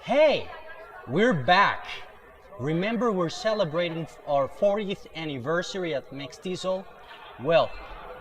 Hey, we're back. Remember we're celebrating our 40th anniversary at Mextesol? Well,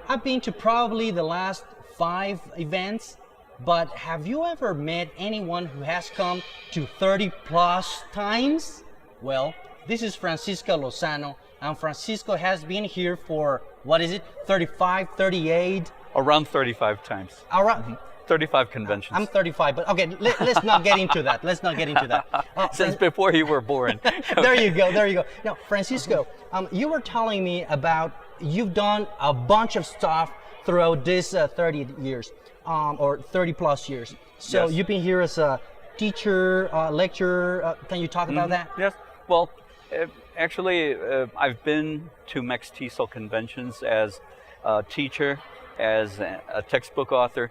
I've been to probably the last 5 events, but have you ever met anyone who has come to 30 plus times? Well, this is Francisco Lozano, and Francisco has been here for, 35, 38? Around 35 times. Around, 35 conventions. I'm 35, but okay, let's not get into that. Let's not get into that. Since before you were born. There you go. Now, Francisco, you were telling me about you've done a bunch of stuff throughout this 30 years, or 30 plus years. So Yes. you've been here as a teacher, lecturer. Can you talk about that? Yes. Well, actually, I've been to Mextesol conventions as a teacher, as a textbook author.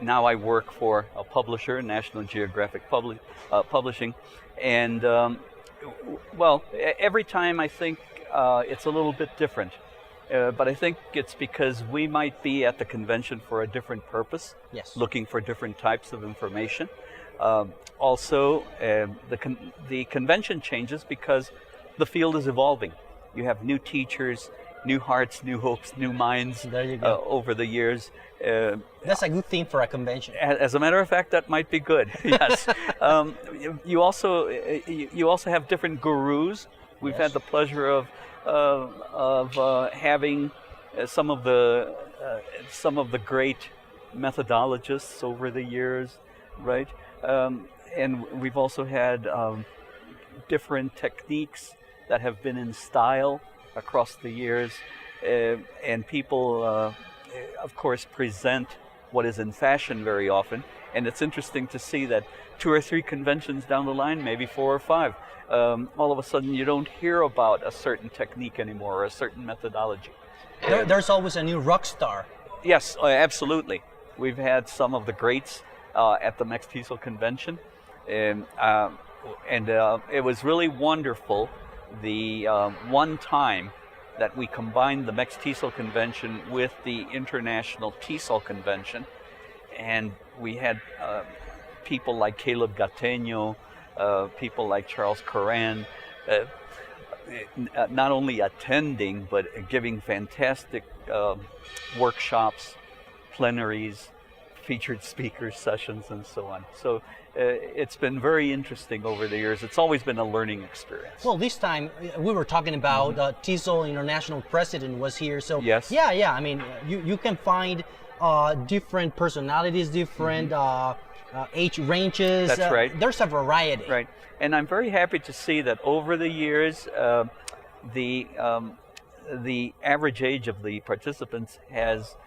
Now I work for a publisher, National Geographic Publishing, and every time I think it's a little bit different, but I think it's because we might be at the convention for a different purpose, Yes. looking for different types of information. Also, the convention changes because the field is evolving. You have new teachers, new hearts, new hopes, new minds. There you go. Over the years. That's a good theme for a convention. As a matter of fact, that might be good. Yes. You also have different gurus. We've Yes. had the pleasure of having some of the great methodologists over the years, right? And we've also had different techniques that have been in style across the years, and people, of course, present what is in fashion very often. And it's interesting to see that 2 or 3 conventions down the line, maybe 4 or 5, all of a sudden you don't hear about a certain technique anymore or a certain methodology. There's always a new rock star. Yes, absolutely. We've had some of the greats at the Mextesol convention, and it was really wonderful. The one time that we combined the Mextesol convention with the International TESOL convention, and we had people like Caleb Gatteño, people like Charles Curran, not only attending but giving fantastic workshops, plenaries, featured speaker sessions, and so on. So it's been very interesting over the years. It's always been a learning experience. Well, this time we were talking about TESOL International President was here. So Yes. yeah. I mean, you can find different personalities, different age ranges. That's right. There's a variety. Right, and I'm very happy to see that over the years, the average age of the participants has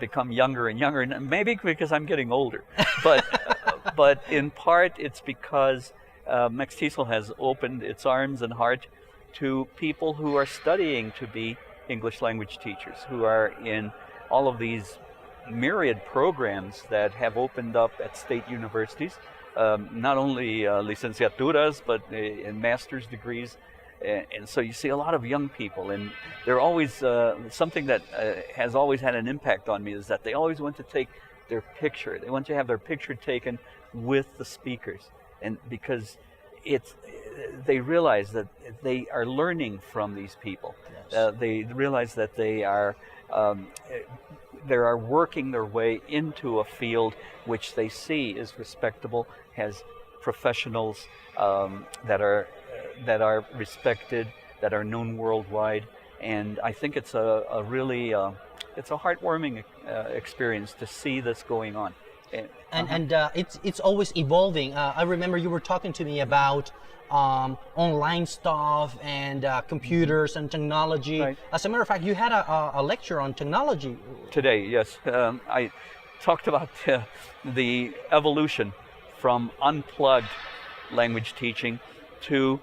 become younger and younger, and maybe because I'm getting older, but in part it's because Mextesol has opened its arms and heart to people who are studying to be English language teachers, who are in all of these myriad programs that have opened up at state universities, not only licenciaturas, but in master's degrees. And so you see a lot of young people, and they're always, something that has always had an impact on me is that they always want to take their picture. They want to have their picture taken with the speakers, and because they realize that they are learning from these people. Yes. They realize that they are working their way into a field which they see is respectable, has professionals that are respected, that are known worldwide, and I think it's a really it's a heartwarming experience to see this going on. And it's always evolving. I remember you were talking to me about online stuff and computers and technology. Right. As a matter of fact, you had a lecture on technology Today, yes, I talked about the evolution from unplugged language teaching to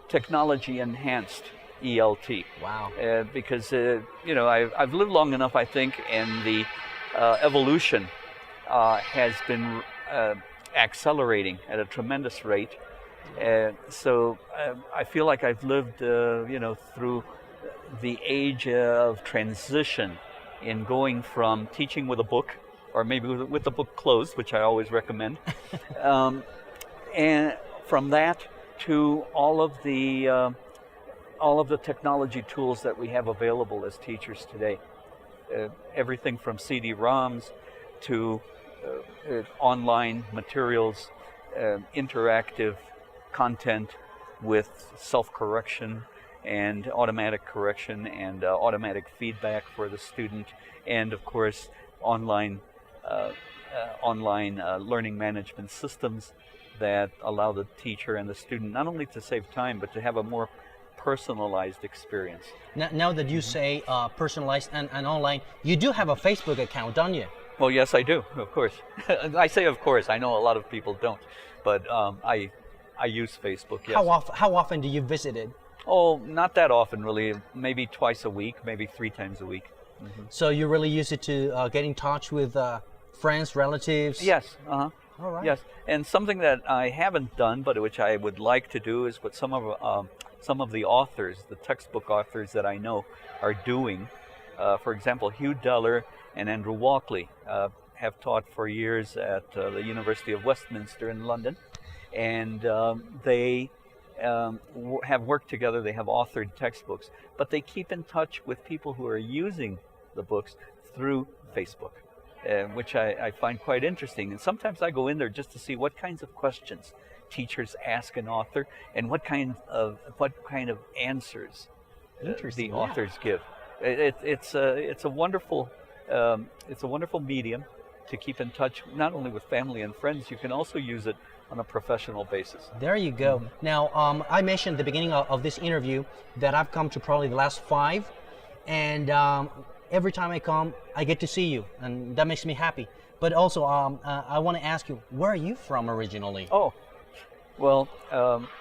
technology-enhanced ELT. Wow. Because I've lived long enough, I think, and the evolution has been accelerating at a tremendous rate. So I feel like I've lived, through the age of transition in going from teaching with a book, or maybe with the book closed, which I always recommend, And from that to all of the technology tools that we have available as teachers today. Everything from CD-ROMs to online materials, interactive content with self-correction and automatic correction and automatic feedback for the student, and of course online learning management systems that allow the teacher and the student not only to save time but to have a more personalized experience. Now that you say personalized and online, you do have a Facebook account, don't you? Well, yes, I do, of course. I say of course, I know a lot of people don't, but I use Facebook, yes. How often do you visit it? Oh, not that often really, maybe twice a week, maybe 3 times a week. Mm-hmm. So you really use it to get in touch with friends, relatives? Yes, uh-huh. All right. Yes, and something that I haven't done, but which I would like to do, is what some of the authors, the textbook authors that I know are doing. For example, Hugh Deller and Andrew Walkley have taught for years at the University of Westminster in London, and they have worked together. They have authored textbooks, but they keep in touch with people who are using the books through Facebook, which I find quite interesting. And sometimes I go in there just to see what kinds of questions teachers ask an author and what kind of answers the authors give. It's a wonderful medium to keep in touch not only with family and friends. You can also use it on a professional basis. There you go. Mm-hmm. Now, I mentioned at the beginning of this interview that I've come to probably the last 5, and every time I come, I get to see you, and that makes me happy. But also, I want to ask you, where are you from originally? Oh, well,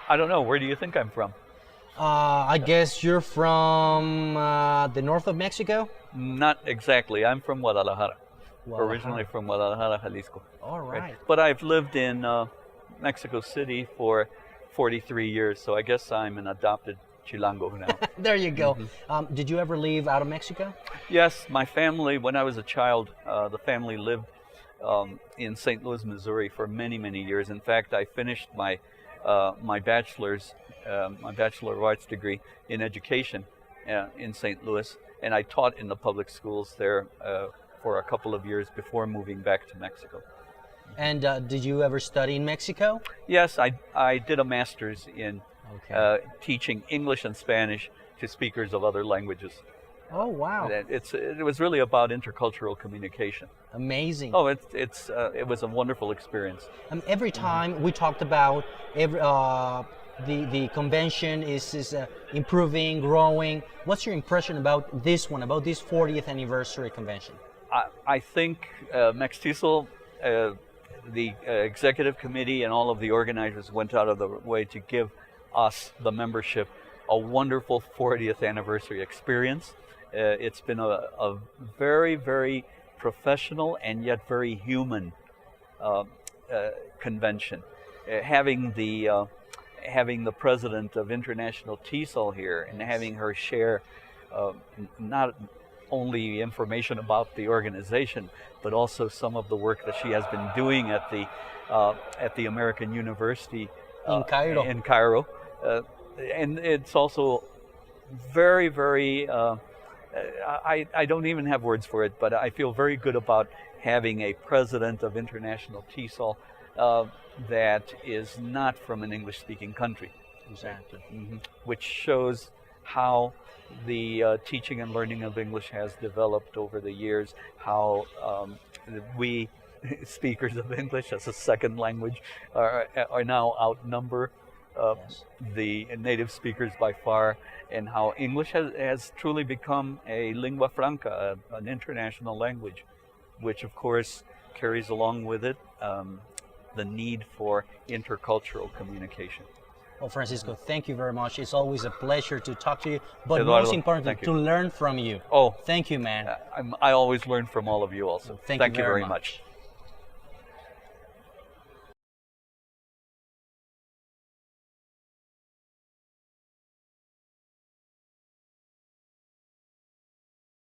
I don't know. Where do you think I'm from? I guess you're from the north of Mexico? Not exactly. I'm from Guadalajara. Originally from Guadalajara, Jalisco. All right. But I've lived in Mexico City for 43 years, so I guess I'm an adopted Chilango now. There you go. Mm-hmm. Did you ever leave out of Mexico? Yes, my family, when I was a child, the family lived in St. Louis, Missouri for many, many years. In fact, I finished my bachelor of arts degree in education in St. Louis, and I taught in the public schools there for a couple of years before moving back to Mexico. And did you ever study in Mexico? Yes, I did a master's in teaching English and Spanish to speakers of other languages. Oh, wow. It was really about intercultural communication. Amazing. Oh, it was a wonderful experience. Every time we talked about the convention is improving, growing. What's your impression about this one, about this 40th anniversary convention? I think Mextesol, the executive committee and all of the organizers went out of the way to give us, the membership, a wonderful 40th anniversary experience. It's been a very, very professional and yet very human convention. Having the president of International TESOL here and having her share not only information about the organization, but also some of the work that she has been doing at the American University in Cairo. And it's also very, very. I don't even have words for it, but I feel very good about having a president of International TESOL that is not from an English-speaking country. Exactly. Mm-hmm. Which shows how the teaching and learning of English has developed over the years, how we speakers of English as a second language are now outnumber the native speakers by far, and how English has truly become a lingua franca, an international language, which of course carries along with it the need for intercultural communication. Well, Francisco, thank you very much. It's always a pleasure to talk to you, but Eduardo, most importantly, to learn from you. Oh, thank you, man. I always learn from all of you also. Thank you very much.